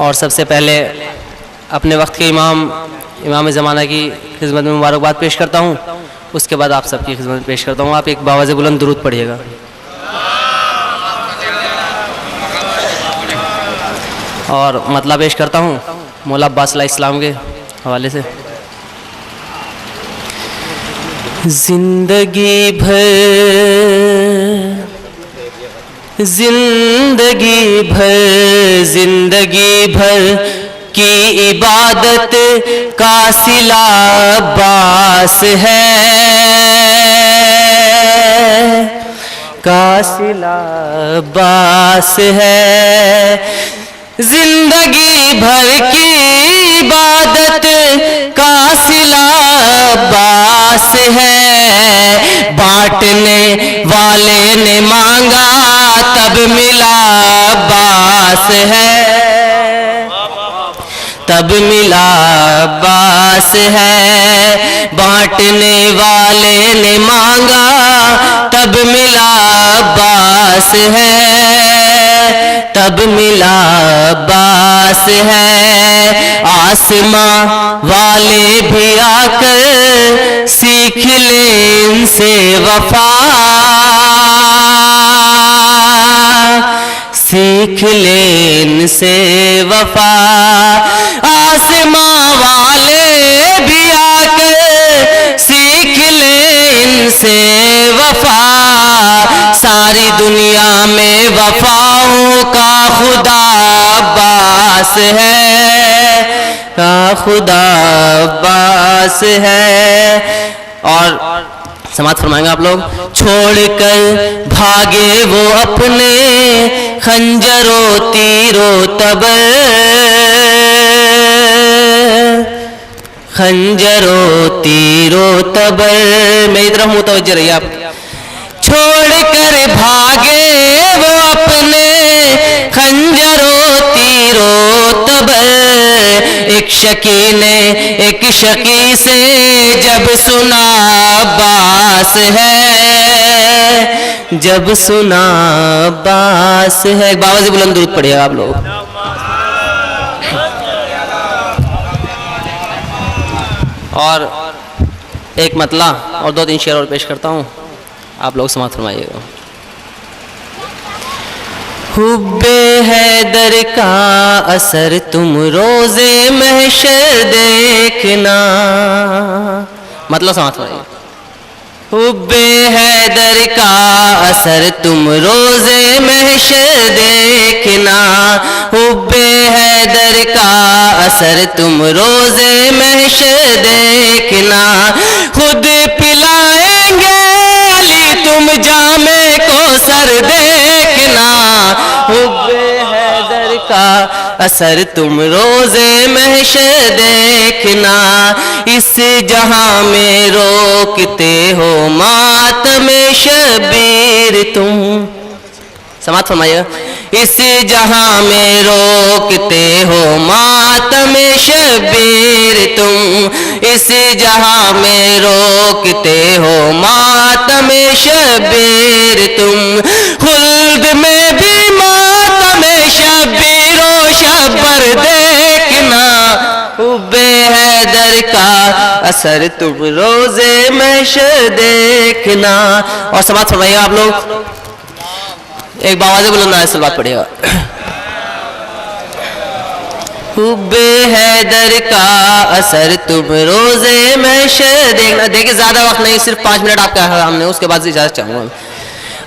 اور سب سے پہلے اپنے وقت کے امام زمانہ کی خدمت میں مبارکباد پیش کرتا ہوں. اس کے بعد آپ سب کی خدمت میں پیش کرتا ہوں. آپ ایک باواز بلند درود پڑھیے گا. اور مطلع پیش کرتا ہوں مولا عباس علیہ السلام کے حوالے سے. زندگی بھر کی عبادت کا صلہ عباس ہے، کا صلہ عباس ہے. زندگی بھر کی عبادت کا صلہ عباس ہے. بانٹنے والے نے مانگا تب ملا عباس ہے، تب ملا عباس ہے. بانٹنے والے نے مانگا تب ملا عباس ہے، تب ملا عباس ہے. آسماں والے بھی آ کر سیکھ لیں ان سے وفا، سیکھ لیں ان سے وفا. آسماں والے بھی آ کر سیکھ لیں ان سے وفا. ساری دنیا میں وفاؤں کا خدا عباس ہے، کا خدا عباس ہے. اور سماعت فرمائیں گے آپ لوگ. چھوڑ کر بھاگے وہ اپنے خنجر و تیر و تبر، خنجر و تیر و تبر. میری طرف متوجہ رہیے آپ. چھوڑ کر بھاگے وہ اپنے خنجر و تیر و تبر. ایک شکی نے ایک شکی سے جب سنا عباس ہے، جب سنا عباس ہے. باواز بلند درود پڑھیے آپ لوگ. اور ایک مطلع اور 2-3 شعر اور پیش کرتا ہوں. آپ لوگ سماعت فرمائیے گا. حب حیدر کا اثر تم روز محشر دیکھنا. مطلب سماعت فرمائیے. حب حیدر کا اثر تم روز محشر دیکھنا. حب حیدر کا اثر تم روز محشر دیکھنا. خود پلائیں گے تم جام کوثر دیکھنا. حب حیدر کا اثر تم روز محشر دیکھنا. اس جہاں میں روکتے ہو ماتم شبیر تم. سماعت فرمائیے. اس جہاں میں روکتے ہو ماتم شبیر تم. اس جہاں میں روکتے ہو ماتم شبیر تم. خلد میں بھی ماتم شبیر و شبر دیکھنا. حب حیدر کا اثر تم روز محشر دیکھنا. اور سماعت فرمائیے آپ لوگ. ایک باواز بلند سے بات پڑھیے گا. حب حیدر کا اثر تم روز محشر دیکھنا. دیکھیں زیادہ وقت نہیں، صرف 5 منٹ آپ کا ہم نے، اس کے بعد اجازت چاہوں گا.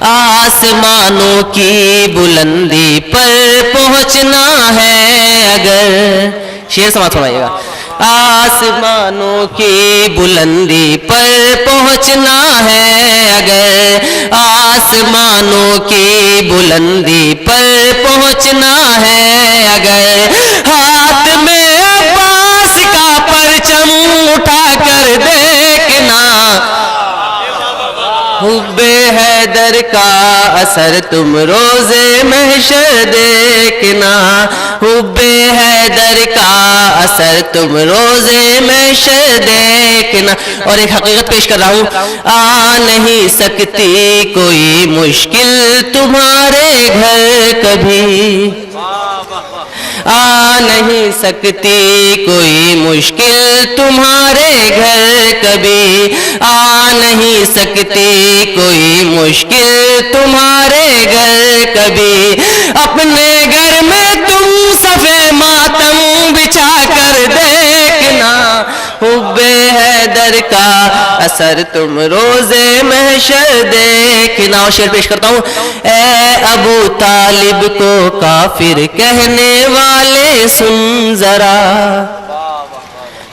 آسمانوں کی بلندی پر پہنچنا ہے اگر. شعر سماعت فرمائیے گا. آسمانوں کی بلندی پر پہنچنا ہے اگر. آسمانوں کی بلندی پر پہنچنا ہے اگر. ہاتھ میں عباس کا پرچم اٹھا کر دیکھنا. حب حیدر کا اثر تم روز محشر دیکھنا. حب حیدر کا اثر تم روزے محشر دیکھنا. اور ایک حقیقت پیش کر رہا ہوں, آ نہیں سکتی کوئی مشکل تمہارے گھر کبھی, آ نہیں سکتی کوئی مشکل تمہارے گھر کبھی, آ نہیں سکتی کوئی مشکل تمہارے گھر کبھی. اپنے گھر میں تم صفے ماتم بچھا کر دیکھنا, حب حیدر کا اثر تم روزے محشر دیکھنا. اور شعر پیش کرتا ہوں, اے ابو طالب کو کافر کہنے والے سن ذرا,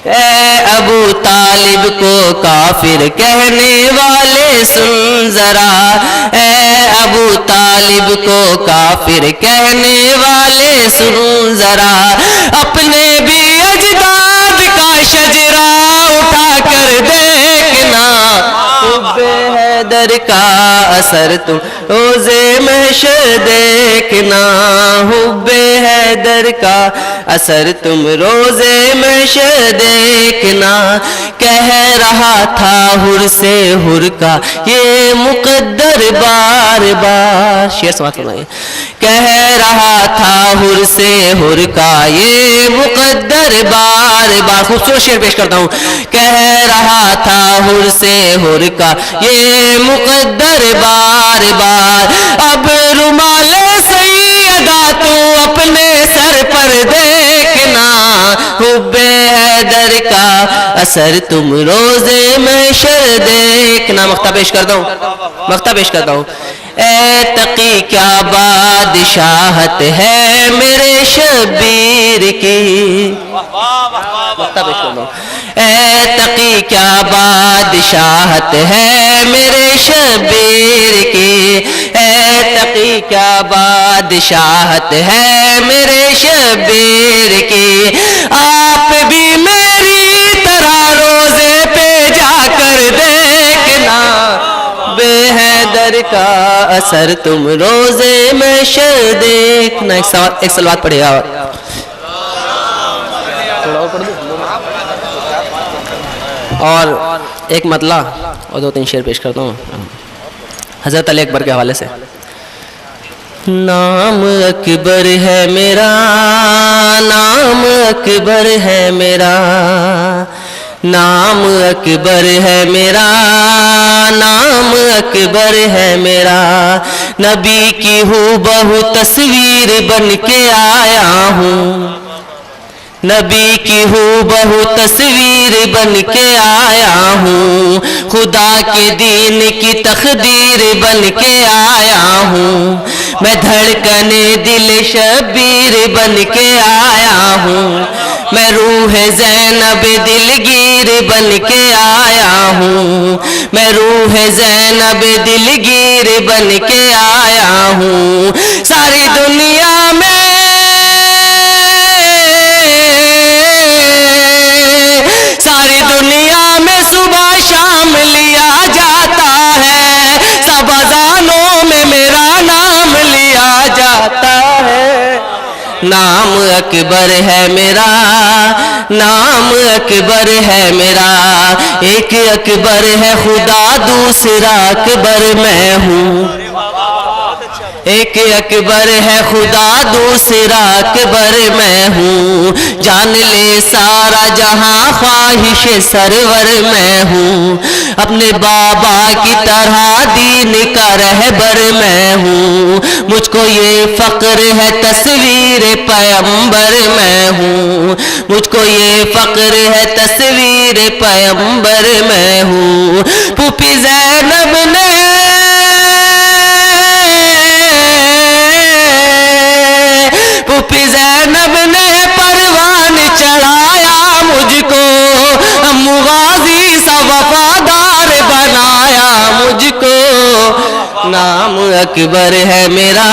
اے ابو طالب کو کافر کہنے والے سن ذرا, اے ابو طالب کو کافر کہنے والے سن ذرا. اپنے بھی اجداد کا شجرہ اٹھا کر دیکھنا, حب حیدر کا اثر تم روزے محشر دیکھنا, حب حیدر کا اثر تم روزے محشر دیکھنا. کہہ رہا تھا حر سے حر کا یہ مقدر بار بار, شعر سماعت فرمائیے. کہہ رہا تھا حر سے حر کا یہ مقدر بار بار. خوبصورت شعر پیش کرتا ہوں, کہہ رہا تھا حر سے حر کا یہ مقدر بار بار. اب رومال سیدہ تو اپنے سر پر دیکھنا, حب حیدر کا اثر تم روزے محشر دیکھنا. مقطع پیش کرتا ہوں, مقطع پیش کرتا ہوں. اے تقی کیا بادشاہت ہے میرے شبیر کی, مقطع پیش کرتا ہوں. اے تقی کیا بادشاہت ہے میرے شبیر کی, اے تقی کیا بادشاہت ہے میرے شبیر کی. آپ بھی میری طرح روزے پہ جا کر دیکھنا, بے حیدر کا اثر تم روزے محشر دیکھنا. ایک صلوات پڑھے گا. اور ایک مطلع اور 2-3 شعر پیش کرتا ہوں حضرت علی اکبر کے حوالے سے. نام اکبر ہے میرا, نام اکبر ہے میرا, نام اکبر ہے میرا, نام اکبر ہے میرا. نبی کی ہو تصویر بن کے آیا ہوں, نبی کی ہو تصویر بن کے آیا ہوں. خدا کے دین کی تقدیر بن کے آیا ہوں. میں دھڑکنے دل شبیر بن کے آیا ہوں. میں روح زینب دلگیر بن کے آیا ہوں. میں روح زینب دلگیر بن کے آیا ہوں. ساری دنیا میں ساری دنیا میں صبح شام لیا جاتا ہے, سب اذانوں میں میرا نام لیا جاتا ہے. نام اکبر ہے میرا, نام اکبر ہے میرا. ایک اکبر ہے خدا, دوسرا اکبر میں ہوں. ایک اکبر ہے خدا, دوسرا اکبر میں ہوں. جان لے سارا جہاں, خواہش سرور میں ہوں. اپنے بابا کی طرح دین کا رہبر میں ہوں. مجھ کو یہ فخر ہے تصویر پیغمبر میں ہوں. مجھ کو یہ فخر ہے تصویر پیغمبر میں ہوں. پھوپھی زینب نے پھوپھی زینب نے پروان چڑھایا مجھ کو, غازی سا وفادار بنایا مجھ کو. نام اکبر ہے میرا,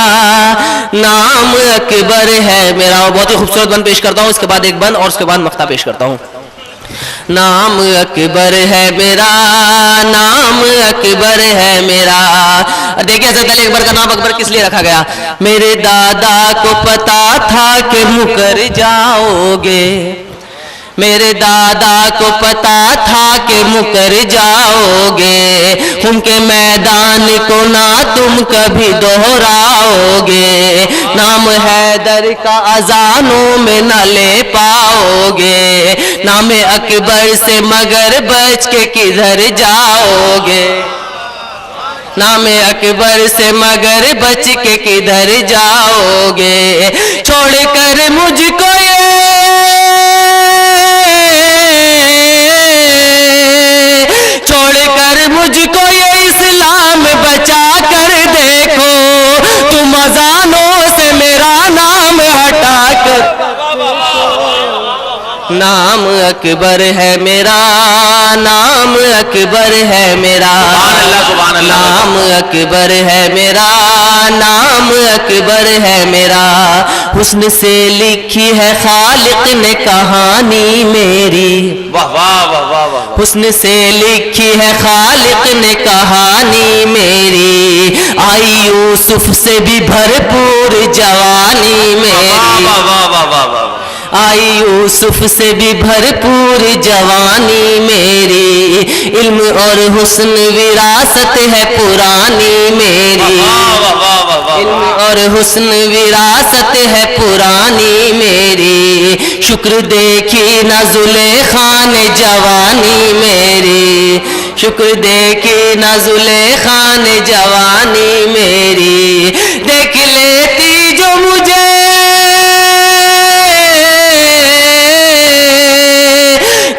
نام اکبر ہے میرا. بہت ہی خوبصورت بند پیش کرتا ہوں, اس کے بعد ایک بند اور اس کے بعد مقطع پیش کرتا ہوں. نام اکبر ہے میرا, نام اکبر ہے میرا. دیکھیں حضرت علی اکبر کا نام اکبر کس لیے رکھا گیا. میرے دادا کو پتا تھا کہ مکر جاؤ گے, میرے دادا کو پتا تھا کہ مکر جاؤ گے، ان کے میدان کو نہ تم کبھی دہراؤ گے، نام حیدر کا اذانوں میں نہ لے پاؤ گے، نام اکبر سے مگر بچ کے کدھر جاؤ گے، نام اکبر سے مگر بچ کے کدھر جاؤ گے، چھوڑ کر مجھ کو یہ اسلام بچا کر دیکھو، تم اذانوں سے میرا نام ہٹا کر، نام اکبر ہے میرا، نام اکبر ہے میرا، نام اکبر ہے میرا، نام اکبر ہے میرا، حسن سے لکھی ہے خالق نے کہانی میری، حسن سے لکھی ہے خالق نے کہانی میری، آئی یوسف سے بھی بھرپور جوانی میری، آئی یوسف سے بھی بھرپور جوانی میری، علم اور حسن وراثت ہے پرانی میری، علم اور حسن وراثت ہے پرانی میری، شکر دیکھی نہ زلیخا نے جوانی میری، شکر دیکھی نہ زلیخا نے جوانی میری، دیکھ لیتی جو مجھے،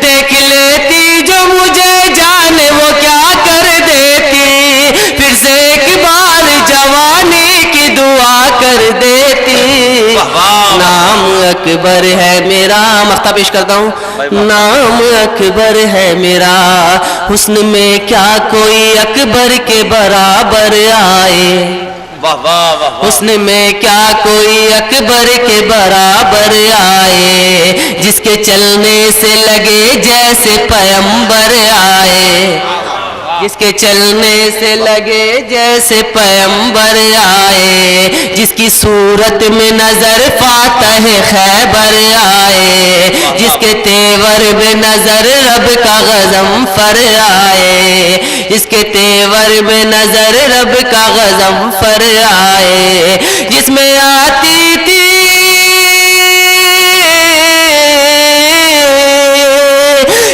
دیکھ لیتی جو مجھے جان وہ کیا کر دیتی، پھر سے ایک بار جوانی کی دعا کر دیتی، نام اکبر ہے میرا، مقطع پیش کرتا ہوں، نام اکبر ہے میرا، حسن میں کیا کوئی اکبر کے برابر آئے، حسن میں کیا کوئی اکبر کے برابر آئے، جس کے چلنے سے لگے جیسے پیمبر آئے، جس کے چلنے سے لگے جیسے پیمبر آئے، جس کی صورت میں نظر فاتح خیبر آئے، جس کے تیور میں نظر رب کا غضنفر آئے، جس کے تیور میں نظر رب کا غضنفر آئے، جس میں آتی تھی،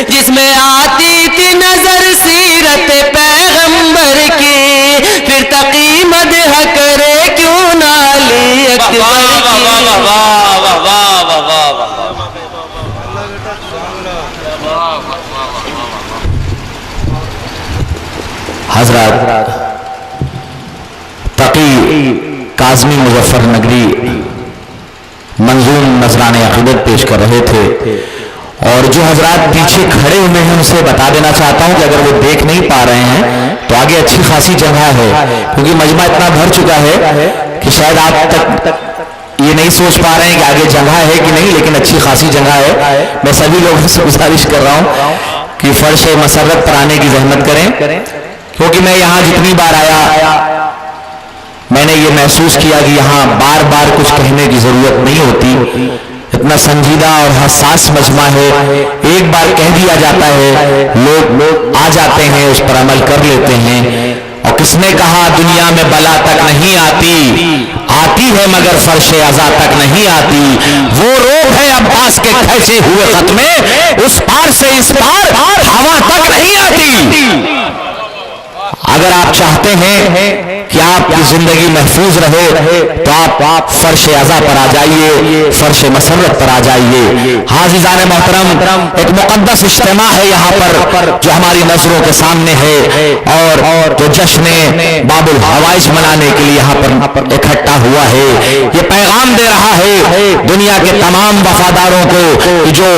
جس میں آتی تھی نظر سیرت پیغمبر کی، پھر تقی مدح کرے کیوں نہ علی اکبر حضرات تقی کاظمی مظفر نگری منظوم نذران عقیدت پیش کر رہے تھے، اور جو حضرات پیچھے کھڑے ہوئے ہیں ان سے بتا دینا چاہتا ہوں کہ اگر وہ دیکھ نہیں پا رہے ہیں تو آگے اچھی خاصی جگہ ہے، کیونکہ مجمع اتنا بھر چکا ہے کہ شاید آپ تک یہ نہیں سوچ پا رہے ہیں کہ آگے جگہ ہے کہ نہیں، لیکن اچھی خاصی جگہ ہے۔ میں سبھی لوگوں سے گزارش کر رہا ہوں کہ فرش مسرت پر آنے کی زحمت کریں، کیونکہ میں یہاں جتنی بار آیا میں نے یہ محسوس کیا کہ یہاں بار بار کچھ کہنے کی ضرورت نہیں ہوتی، اتنا سنجیدہ اور حساس مجمع ہے، ایک بار کہہ دیا جاتا ہے لوگ آ جاتے ہیں، اس پر عمل کر لیتے ہیں۔ اور کس نے کہا دنیا میں بلا تک نہیں آتی، آتی ہے مگر فرش عزا تک نہیں آتی، وہ روح ہے عباس کے کھینچے ہوئے خط میں، اس پار سے اس پار ہوا تک نہیں آتی۔ اگر آپ چاہتے ہیں کہ آپ کی زندگی محفوظ رہے تو آپ فرش عزا پر آ جائیے، فرش مسرت پر آ جائیے۔ حاضران محترم، ایک مقدس اجتماع ہے یہاں پر جو ہماری نظروں کے سامنے ہے، اور جو جشن باب الحوائج منانے کے لیے یہاں پر اکٹھا ہوا ہے، یہ پیغام دے رہا ہے دنیا کے تمام وفاداروں کو، جو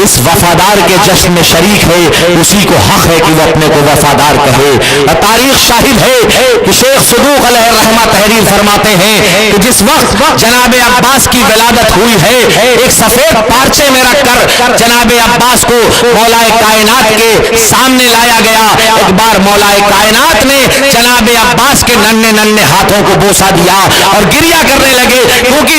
اس وفادار کے جشن میں شریک ہے اسی کو حق ہے کہ وہ اپنے کو وفادار کہے۔ تاریخ شاہد ہے کہ شیخ صدوق علیہ الرحمہ تحریر فرماتے ہیں کہ جس وقت جناب عباس کی ولادت ہوئی ہے، ایک سفید پارچے میں رکھ کر جناب عباس کو مولا کائنات کے سامنے لایا گیا۔ ایک بار مولا کائنات نے جناب عباس کے ننھے ننھے ہاتھوں کو بوسا دیا اور گریہ کرنے لگے، کیونکہ